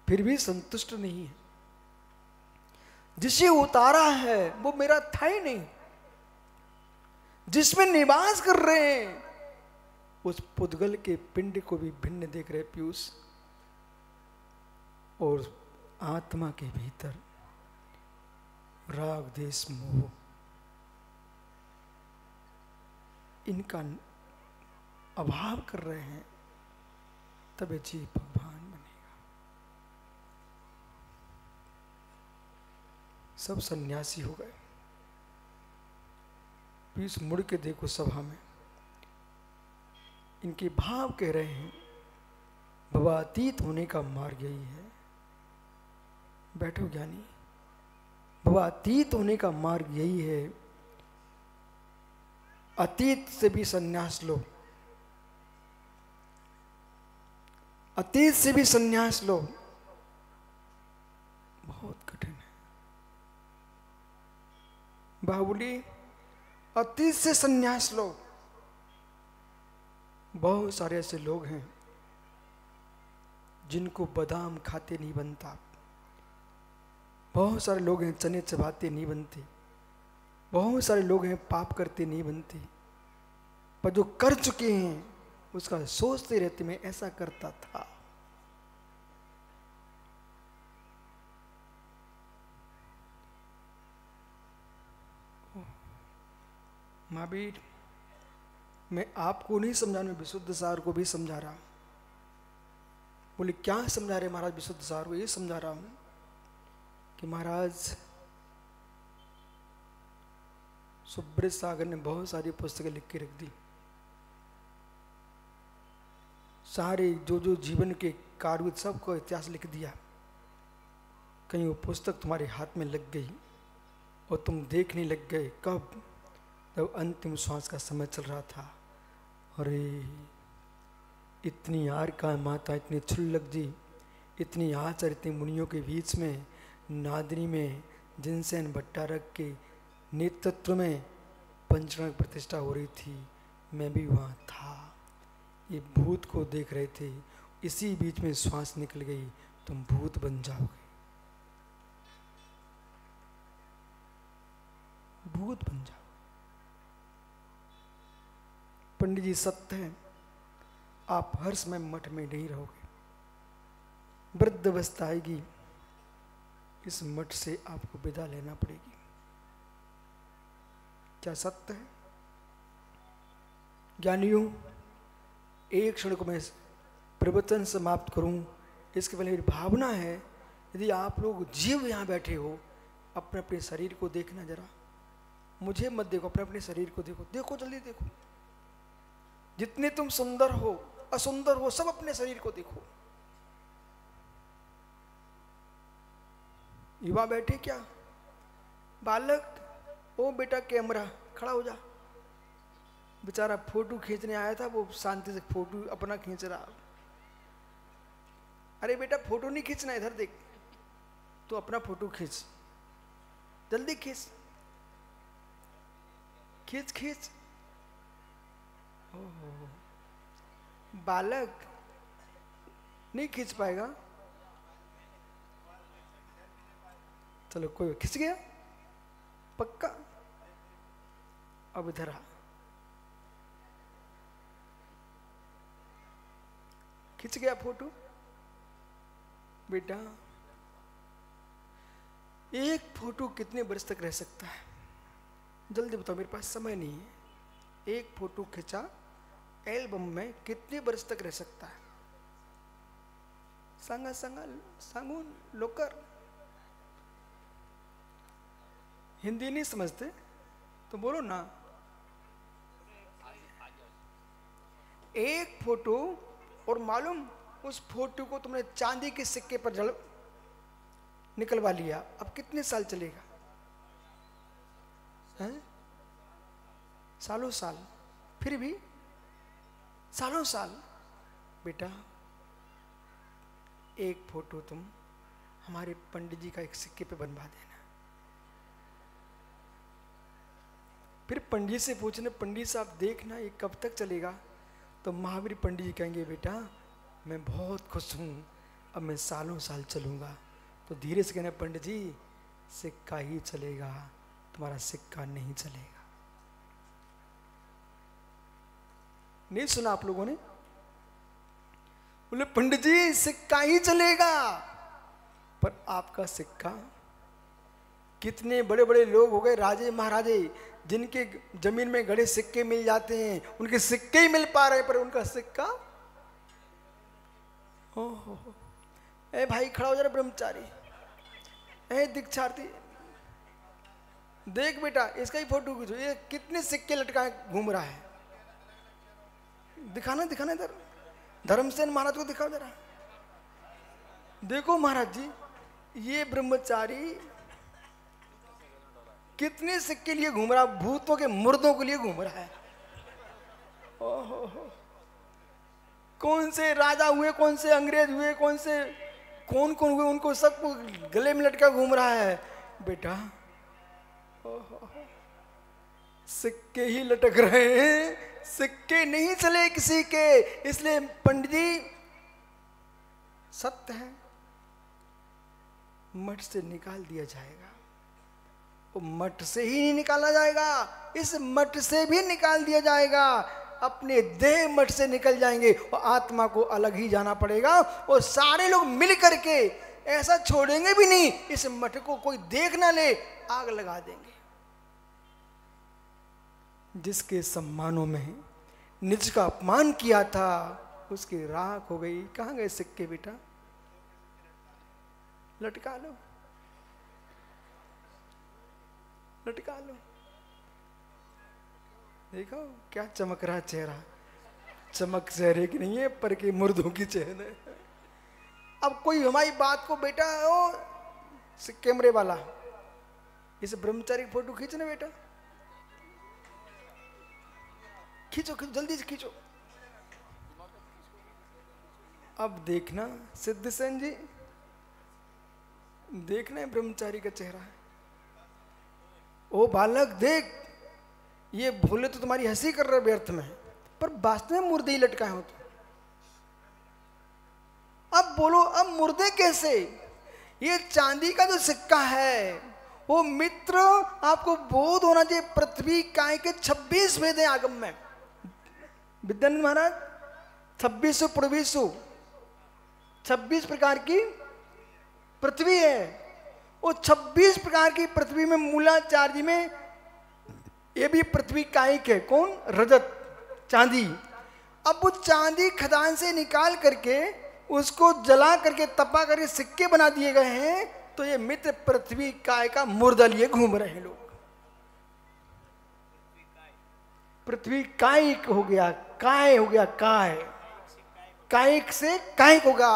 फिर भी संतुष्ट नहीं है। जिसे उतारा है वो मेरा था ही नहीं। जिसमें निवास कर रहे हैं उस पुद्गल के पिंड को भी भिन्न देख रहे पीयूष। और आत्मा के भीतर राग देश मोह, इनका अभाव कर रहे हैं, तब जीव भगवान बनेगा। सब सन्यासी हो गए। पीस मुड़ के देखो सभा में, इनके भाव कह रहे हैं भवातीत होने का मार्ग यही है। बैठो ज्ञानी, भवातीत होने का मार्ग यही है। अतीत से भी संन्यास लो, अतीत से भी संन्यास लो, बहुत कठिन है। बाहुली, अतीत से संन्यास लो। बहुत सारे ऐसे लोग हैं जिनको बादाम खाते नहीं बनता। बहुत सारे लोग हैं चने चबाते नहीं बनते। बहुत सारे लोग हैं पाप करते नहीं बनते। पर जो कर चुके हैं उसका सोचते रहते मैं ऐसा करता था। महावीर, मैं आपको नहीं समझा रहा, मैं विशुद्ध सार को भी समझा रहा हूं। बोले क्या समझा रहे महाराज? विशुद्ध सार को ये समझा रहा हूं कि महाराज सुब्रत सागर ने बहुत सारी पुस्तकें लिख के रख दी। सारे जो जो जीवन के कार्य सबको इतिहास लिख दिया। कहीं वो पुस्तक तुम्हारे हाथ में लग गई और तुम देखने लग गए। कब? जब अंतिम श्वास का समय चल रहा था। अरे इतनी यार का माता, इतनी छुल्लक जी, इतनी आचार्य इतने मुनियों के बीच में नादिनी में जिनसेन भट्टारक के नेतृत्व में पंचरण प्रतिष्ठा हो रही थी। मैं भी वहाँ था। ये भूत को देख रहे थे। इसी बीच में श्वास निकल गई, तुम भूत बन जाओगे, भूत बन जाओ। पंडित जी सत्य है, आप हर समय मठ में नहीं रहोगे। वृद्ध अवस्था आएगी, इस मठ से आपको विदा लेना पड़ेगी। क्या सत्य है? ज्ञानियों, एक क्षण को मैं प्रवचन समाप्त करूं, इसके पहले मेरी भावना है, यदि आप लोग जीव यहाँ बैठे हो, अपने अपने शरीर को देखना जरा। मुझे मत देखो, अपने अपने शरीर को देखो। देखो, जल्दी देखो। जितने तुम सुंदर हो, असुंदर हो, सब अपने शरीर को देखो। युवा बैठे क्या? बालक, ओ बेटा कैमरा खड़ा हो जा। बेचारा फोटो खींचने आया था, वो शांति से फोटो अपना खींच रहा। अरे बेटा फोटो नहीं खींचना, इधर देख, तू अपना फोटो खींच, जल्दी खींच, खींच खींच। बालक नहीं खींच पाएगा, चलो कोई खींच गया पक्का। अब इधर आ, खींच गया फोटो। बेटा, एक फोटो कितने वर्ष तक रह सकता है? जल्दी बताओ, मेरे पास समय नहीं है। एक फोटो खींचा एल्बम में, कितने वर्ष तक रह सकता है? सांगा सांगा सांगून लोकर। हिंदी नहीं समझते तो बोलो ना। एक फोटो, और मालूम उस फोटो को तुमने चांदी के सिक्के पर जल निकलवा लिया, अब कितने साल चलेगा? हैं? सालों साल, फिर भी सालों साल। बेटा, एक फोटो तुम हमारे पंडित जी का एक सिक्के पे बनवा देना। फिर पंडित से पूछने, पंडित साहब देखना ये कब तक चलेगा? तो महावीर पंडित जी कहेंगे, बेटा मैं बहुत खुश हूँ, अब मैं सालों साल चलूँगा। तो धीरे से कहना, पंडित जी सिक्का ही चलेगा, तुम्हारा सिक्का नहीं चलेगा। नहीं सुना आप लोगों ने? बोले पंडित जी सिक्का ही चलेगा, पर आपका सिक्का। कितने बड़े बड़े लोग हो गए, राजे महाराजे, जिनके जमीन में गड़े सिक्के मिल जाते हैं, उनके सिक्के ही मिल पा रहे, पर उनका सिक्का। ओहो, ए भाई खड़ा हो जा, ब्रह्मचारी, ए दीक्षार्थी, देख बेटा इसका ही फोटो खींचो, ये कितने सिक्के लटकाए घूम रहा है। दिखाना दिखाना, इधर धर्मसेन महाराज को दिखाओ जरा। देखो महाराज जी, ये ब्रह्मचारी कितने सिक्के लिए घूम रहा, भूतों के मुर्दों के लिए घूम रहा है। ओहो, कौन से राजा हुए, कौन से अंग्रेज हुए, कौन कौन हुए, उनको सबको गले में लटका घूम रहा है। बेटा, ओहो, सिक्के ही लटक रहे हैं, सिक्के नहीं चले किसी के। इसलिए पंडित जी सत्य है, मठ से निकाल दिया जाएगा। वो मठ से ही नहीं निकाला जाएगा, इस मठ से भी निकाल दिया जाएगा। अपने देह मठ से निकल जाएंगे और आत्मा को अलग ही जाना पड़ेगा। और सारे लोग मिल करके ऐसा छोड़ेंगे भी नहीं, इस मठ को कोई देख ना ले, आग लगा देंगे। जिसके सम्मानों में निज का अपमान किया था, उसकी राख हो गई। कहां गए सिक्के बेटा? लटका लो, लटका लो। देखो क्या चमक रहा चेहरा, चमक चेहरे की नहीं है, पर के मुर्दों की चेहरे। अब कोई हमारी बात को, बेटा ओ कैमरे वाला, इस ब्रह्मचारी की फोटो खींचना बेटा, खींचो खींचो, जल्दी से खींचो। अब देखना सिद्धसेन जी, देखना है ब्रह्मचारी का चेहरा। ओ बालक देख, ये भोले तो तुम्हारी हंसी कर रहे व्यर्थ में, पर वास्तव में मुर्दे ही लटकाए हो तो। अब बोलो, अब मुर्दे कैसे? ये चांदी का जो सिक्का है वो मित्र आपको बोध होना चाहिए। पृथ्वी काय के 26 वेद हैं आगम में। विद्यानंद महाराज 2600 पूर्वीसु 26 प्रकार की पृथ्वी है। वो 26 प्रकार की पृथ्वी में मूलाचार्य में ये भी पृथ्वी कायिक है। कौन? रजत, चांदी। अब वो चांदी खदान से निकाल करके उसको जला करके तपा करके सिक्के बना दिए गए हैं। तो ये मित्र पृथ्वी काय का मुर्दा लिए घूम रहे हैं लोग। पृथ्वी कायिक हो गया, काय हो गया, काय कायिक से कायिक होगा।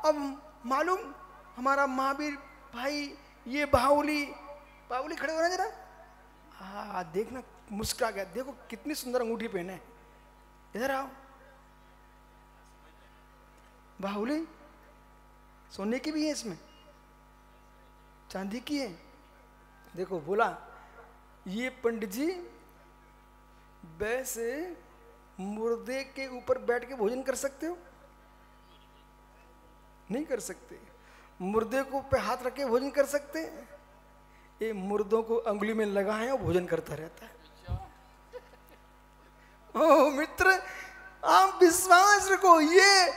अब मालूम हमारा महावीर भाई ये बाहुली खड़े हो ना जरा। हाँ देखना, मुस्कुरा गया। देखो कितनी सुंदर अंगूठी पहने है। इधर आओ। बाहुली सोने की भी है, इसमें चांदी की है। देखो बोला, ये पंडित जी वैसे मुर्दे के ऊपर बैठ के भोजन कर सकते हो? नहीं कर सकते। मुर्दे को पे हाथ रख के भोजन कर सकते? ये मुर्दों को अंगुली में लगाए और भोजन करता रहता है। ओ मित्र, आप विश्वास रखो, ये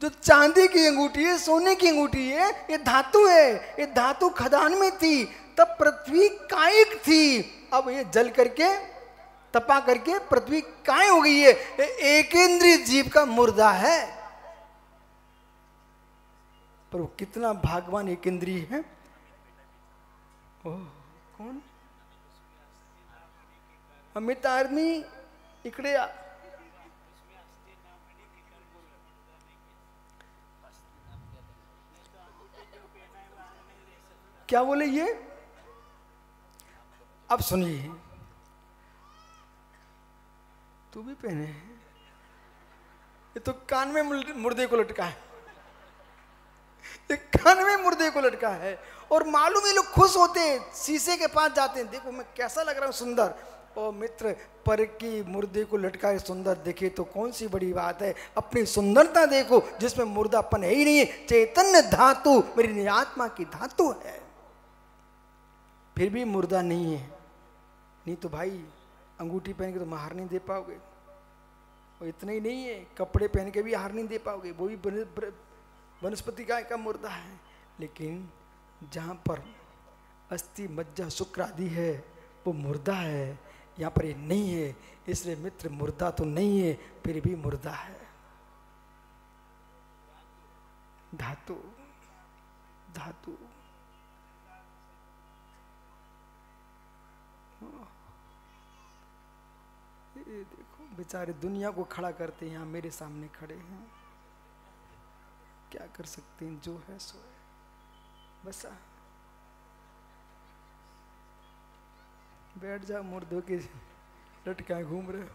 जो चांदी की अंगूठी है, सोने की अंगूठी है, ये धातु है। ये धातु खदान में थी, तब पृथ्वी कायिक थी। अब ये जल करके तपा करके पृथ्वी काय हो गई है। एक इंद्रिय जीव का मुर्दा है, पर वो कितना भागवान एक इंद्रिय है। ओह कौन? अमित आदमी इकडे आ। क्या बोले ये? अब सुनिए, तू भी पहने है। ये तो कान में मुर्दे को लटका है। ये कान में मुर्दे को लटका है। और मालूम ये लोग खुश होते हैं, शीशे के पास जाते हैं, देखो मैं कैसा लग रहा हूं, सुंदर। ओ मित्र, पर की मुर्दे को लटकाए सुंदर दिखे तो कौन सी बड़ी बात है। अपनी सुंदरता देखो, जिसमें मुर्दापन है ही नहीं है। चैतन्य धातु मेरी आत्मा की धातु है, फिर भी मुर्दा नहीं है। नहीं तो भाई अंगूठी पहन के तो हार नहीं दे पाओगे। और इतना ही नहीं है, कपड़े पहन के भी हार नहीं दे पाओगे, वो भी वनस्पति गाय का मुर्दा है। लेकिन जहाँ पर अस्थि मज्जा शुक्र आदि है वो मुर्दा है, यहाँ पर ये नहीं है। इसलिए मित्र मुर्दा तो नहीं है, फिर भी मुर्दा है। धातु धातु ये देखो बेचारे दुनिया को खड़ा करते हैं, यहाँ मेरे सामने खड़े हैं। क्या कर सकते हैं, जो है सो है। बस बैठ जा, मुर्दों के लटकाए घूम रहे हो।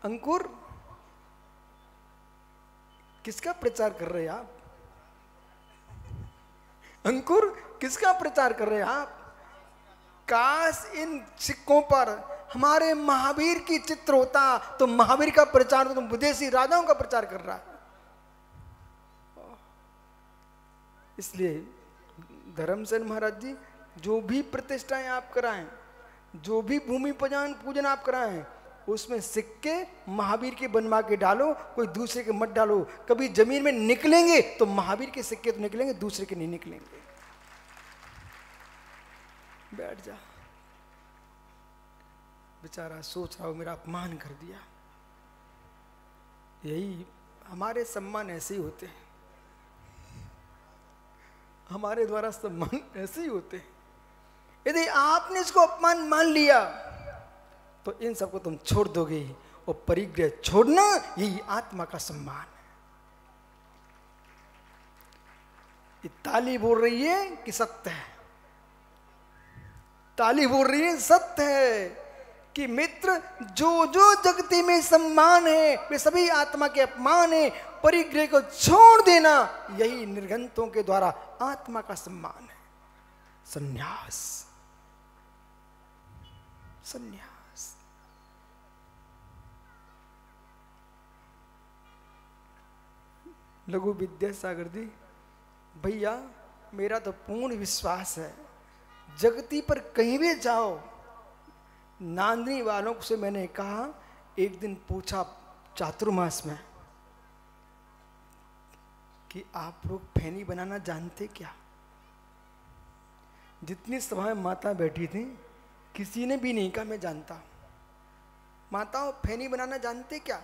अंकुर किसका प्रचार कर रहे हैं आप? अंकुर किसका प्रचार कर रहे हैं आप? काश इन सिक्कों पर हमारे महावीर की चित्र होता तो महावीर का प्रचार, तो विदेशी राजाओं का प्रचार कर रहा है। इसलिए धर्मसेन महाराज जी, जो भी प्रतिष्ठाएं आप कराएं, जो भी भूमि पूजन आप कराएं, उसमें सिक्के महावीर के बनवा के डालो, कोई दूसरे के मत डालो। कभी जमीन में निकलेंगे तो महावीर के सिक्के तो निकलेंगे, दूसरे के नहीं निकलेंगे। बैठ जा। बेचारा सोच रहा हो मेरा अपमान कर दिया। यही हमारे सम्मान ऐसे ही होते हैं, हमारे द्वारा सम्मान ऐसे ही होते हैं। यदि आपने इसको अपमान मान लिया तो इन सबको तुम छोड़ दोगे, और परिग्रह छोड़ना यही आत्मा का सम्मान है। ये ताली बोल रही है कि सत्य है? ताली बोल रही है सत्य है कि मित्र जो जो जगती में सम्मान है वे सभी आत्मा के अपमान है। परिग्रह को छोड़ देना यही निर्गंतों के द्वारा आत्मा का सम्मान है। संन्यास, संन्यास। लघु विद्यासागर जी, भैया मेरा तो पूर्ण विश्वास है जगती पर कहीं भी जाओ। नांदनी वालों से मैंने कहा, एक दिन पूछा चातुर्मास में कि आप लोग फैनी बनाना जानते क्या? जितनी सभाएं माता बैठी थी किसी ने भी नहीं कहा मैं जानता। माताओं, फैनी बनाना जानते क्या?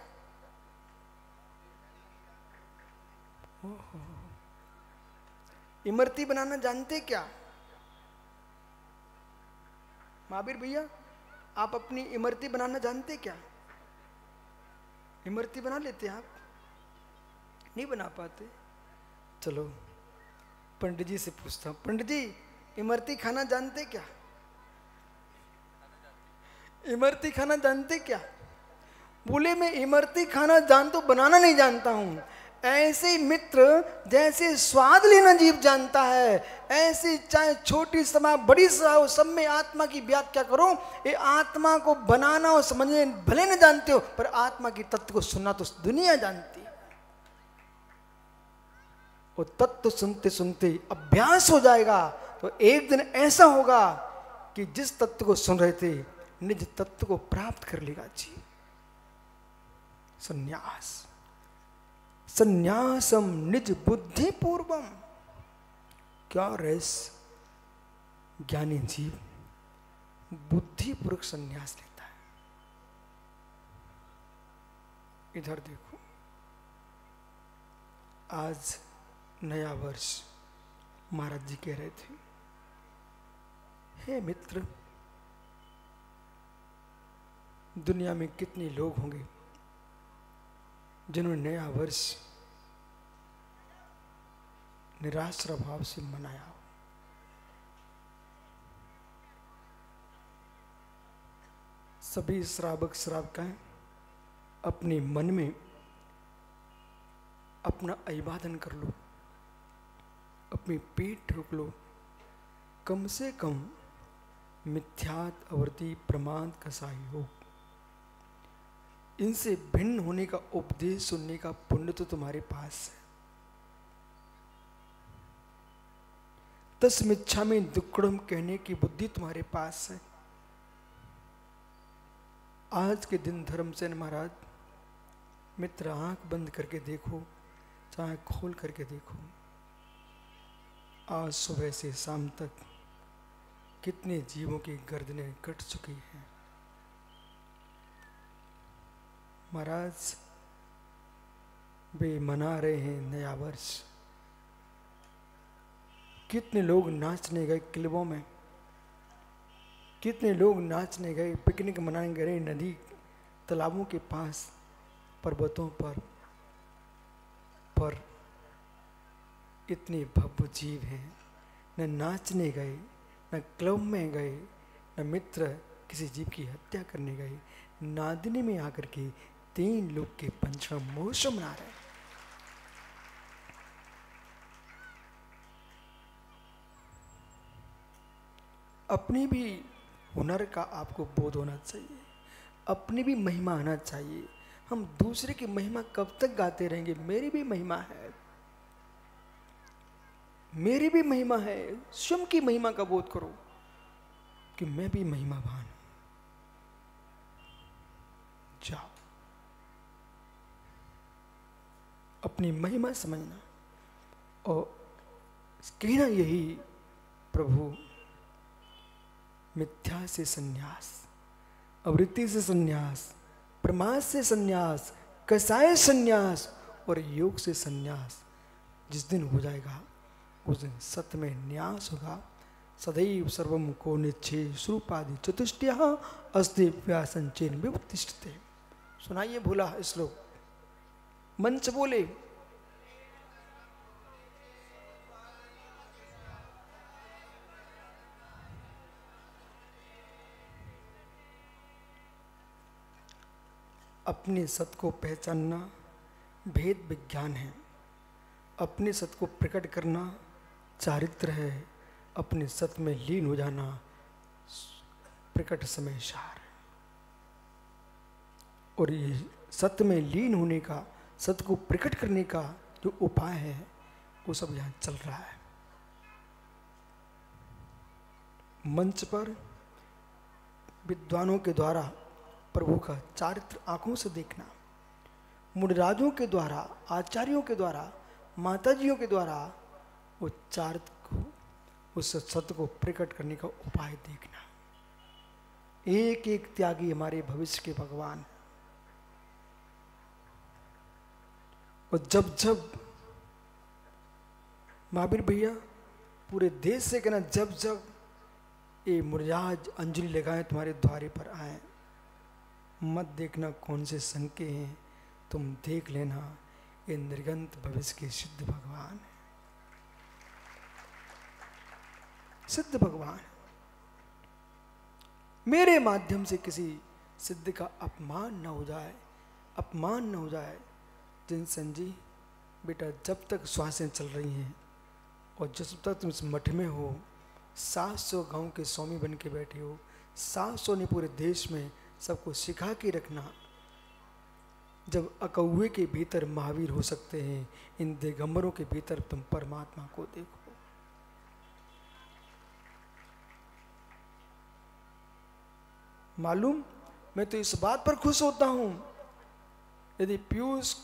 इमरती बनाना जानते क्या? महावीर भैया, आप अपनी इमरती बनाना जानते क्या? इमरती बना लेते आप? नहीं बना पाते? चलो पंडित जी से पूछता हूं। पंडित जी, इमरती खाना जानते क्या? इमरती खाना जानते क्या? बोले मैं इमरती खाना जानता हूं, बनाना नहीं जानता हूं। ऐसे मित्र जैसे स्वाद लेना जीव जानता है, ऐसे चाहे छोटी सभा बड़ी सभा हो, सब में आत्मा की व्याख्या करो। ये आत्मा को बनाना और समझने भले न जानते हो, पर आत्मा की तत्व को सुनना तो दुनिया जानती है। वो तत्व सुनते सुनते अभ्यास हो जाएगा तो एक दिन ऐसा होगा कि जिस तत्व को सुन रहे थे निज तत्व को प्राप्त कर लेगा जी। संन्यास, संन्यासम निज बुद्धि पूर्वम। क्या रहस्य? ज्ञानी जीव बुद्धिपूर्वक संन्यास लेता है। इधर देखो, आज नया वर्ष महाराज जी कह रहे थे, हे मित्र, दुनिया में कितने लोग होंगे जिन्होंने नया वर्ष निराश्रय भाव से मनाया हो। सभी श्रावक श्राविकाएं अपने मन में अपना अभिवादन कर लो, अपनी पेट रोक लो। कम से कम मिथ्यात अवर्ती प्रमाद कसाई हो, इनसे भिन्न होने का उपदेश सुनने का पुण्य तो तुम्हारे पास है। तस्मिच्छा में दुक्कड़म कहने की बुद्धि तुम्हारे पास है। आज के दिन धर्मसेन महाराज, मित्र आंख बंद करके देखो, चाहे खोल करके देखो, आज सुबह से शाम तक कितने जीवों की गर्दनें कट चुकी हैं। महाराज वे मना रहे हैं नया वर्ष। कितने लोग नाचने गए क्लबों में, कितने लोग नाचने गए, पिकनिक मनाने गए नदी तालाबों के पास, पर्वतों पर इतने भव्य जीव हैं, न नाचने गए, न क्लब में गए, न मित्र किसी जीव की हत्या करने गए। नादिनी में आकर के 3 लोग के पंचम महोत्सव मना रहे हैं। अपनी भी हुनर का आपको बोध होना चाहिए, अपनी भी महिमा आना चाहिए। हम दूसरे की महिमा कब तक गाते रहेंगे? मेरी भी महिमा है, मेरी भी महिमा है। स्वयं की महिमा का बोध करो कि मैं भी महिमावान हूं। जाओ, अपनी महिमा समझना और कहना यही, प्रभु मिथ्या से संन्यास, आवृत्ति से संन्यास, प्रमाद से संन्यास, कसाय संन्यास और योग से संन्यास जिस दिन हो जाएगा उस दिन सत्य में न्यास होगा। सदैव सर्वम को निच्छे स्वरूपादि चतुष्टय अस्ति व्यासंचेन विवतिष्ठते। सुनाइए भूला श्लोक, मंच बोले। अपने सत्य को पहचानना भेद विज्ञान है, अपने सत्य को प्रकट करना चारित्र है, अपने सत्य में लीन हो जाना प्रकट समय सार। और ये सत्य में लीन होने का, सत्य को प्रकट करने का जो उपाय है वो सब यहाँ चल रहा है। मंच पर विद्वानों के द्वारा प्रभु का चारित्र आंखों से देखना, मुनिराजों के द्वारा, आचार्यों के द्वारा, माताजियों के द्वारा वो चारित्र को, उस सत्य को प्रकट करने का उपाय देखना। एक एक त्यागी हमारे भविष्य के भगवान। और जब जब महावीर भैया पूरे देश से कहना, जब जब ये मुनिराज अंजलि लगाएं तुम्हारे द्वारे पर आए, मत देखना कौन से संके हैं, तुम देख लेना ये निर्गंत भविष्य के सिद्ध भगवान है, सिद्ध भगवान। मेरे माध्यम से किसी सिद्ध का अपमान न हो जाए, अपमान न हो जाए। जिनसन जी बेटा, जब तक श्वासें चल रही हैं और जब तक तुम इस मठ में हो, 700 गांव के स्वामी बन के बैठे हो, 700 ने पूरे देश में सबको सिखा के रखना। जब अकौए के भीतर महावीर हो सकते हैं, इन दिगंबरों के भीतर तुम परमात्मा को देखो। मालूम, मैं तो इस बात पर खुश होता हूं, यदि पीयूष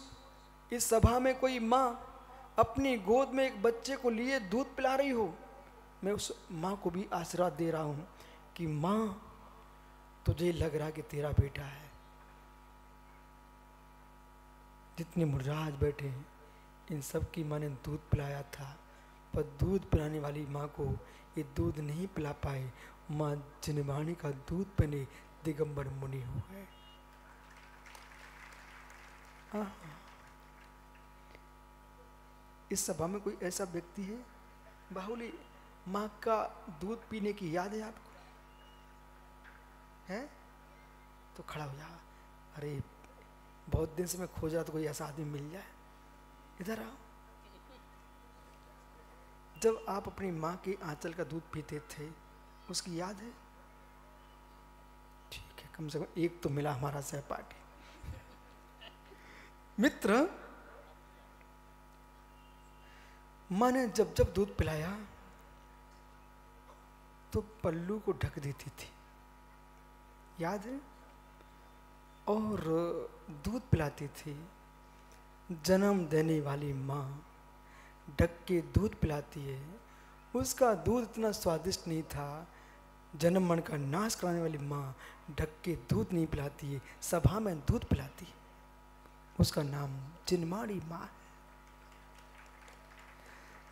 इस सभा में कोई माँ अपनी गोद में एक बच्चे को लिए दूध पिला रही हो, मैं उस माँ को भी आशीर्वाद दे रहा हूं कि माँ तुझे लग रहा कि तेरा बेटा है। जितने मुनिराज बैठे हैं इन सब की माँ ने दूध पिलाया था, पर दूध पिलाने वाली माँ को ये दूध नहीं पिला पाए। माँ जिनवाणी का दूध पीने दिगंबर मुनि हो गए। इस सभा में कोई ऐसा व्यक्ति है, बाहुली माँ का दूध पीने की याद है आपको? है तो खड़ा हो जा। अरे बहुत दिन से मैं खोज रहा, तो कोई ऐसा आदमी मिल जाए, इधर आओ। जब आप अपनी माँ के आंचल का दूध पीते थे, उसकी याद है? ठीक है, कम से कम एक तो मिला हमारा सहपाठी मित्र। माँ ने जब जब दूध पिलाया तो पल्लू को ढक देती थी, याद है? और दूध पिलाती थी। जन्म देने वाली माँ ढक के दूध पिलाती है। उसका दूध इतना स्वादिष्ट नहीं था। जन्म मन का नाश कराने वाली माँ ढक के दूध नहीं पिलाती है, सभा में दूध पिलाती है। उसका नाम जिनमाड़ी माँ है।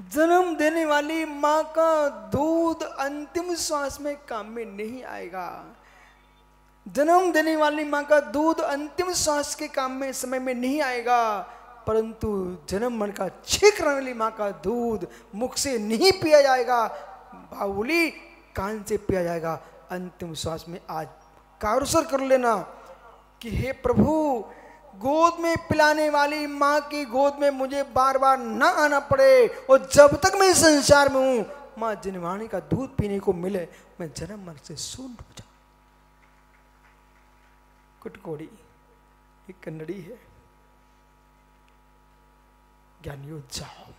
जन्म देने वाली माँ का दूध अंतिम श्वास में काम में नहीं आएगा। जन्म देने वाली माँ का दूध अंतिम श्वास के काम में समय में नहीं आएगा, परंतु जन्म मन का छींक रहने वाली माँ का दूध मुख से नहीं पिया जाएगा, बाहुली कान से पिया जाएगा अंतिम श्वास में। आज कारुसर कर लेना कि हे प्रभु, गोद में पिलाने वाली माँ की गोद में मुझे बार बार ना आना पड़े, और जब तक मैं इस संसार में हूं माँ जिनवाणी का दूध पीने को मिले, मैं जन्म मर से शून्य हो जाऊं। कुटकोड़ी एक कन्नड़ी है। ज्ञानियों जाओ,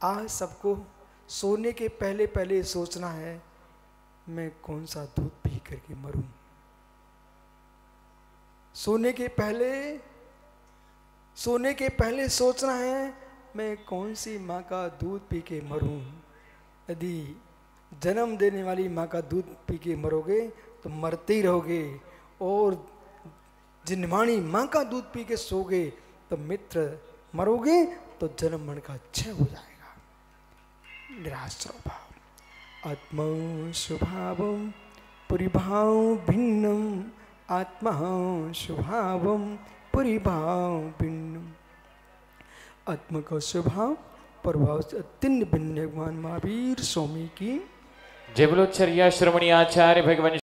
आज सबको सोने के पहले पहले सोचना है मैं कौन सा दूध पी करके मरूं। सोने के पहले सोचना है मैं कौन सी माँ का दूध पी के मरूं। यदि जन्म देने वाली माँ का दूध पी के मरोगे तो मरते ही रहोगे, और जिनवाणी माँ का दूध पी के सोगे तो मित्र मरोगे तो जन्म मन का क्षय हो जाएगा। निराश्रय भाव आत्मा स्वभावम परिभाव भिन्नम, आत्मा स्वभावम परिभाव भिन्नम। आत्मा का स्वभाव प्रभाव से अत्यंत भिन्न। भगवान महावीर स्वामी की
जय बोलो चर्या श्रवणी आचार्य भगवान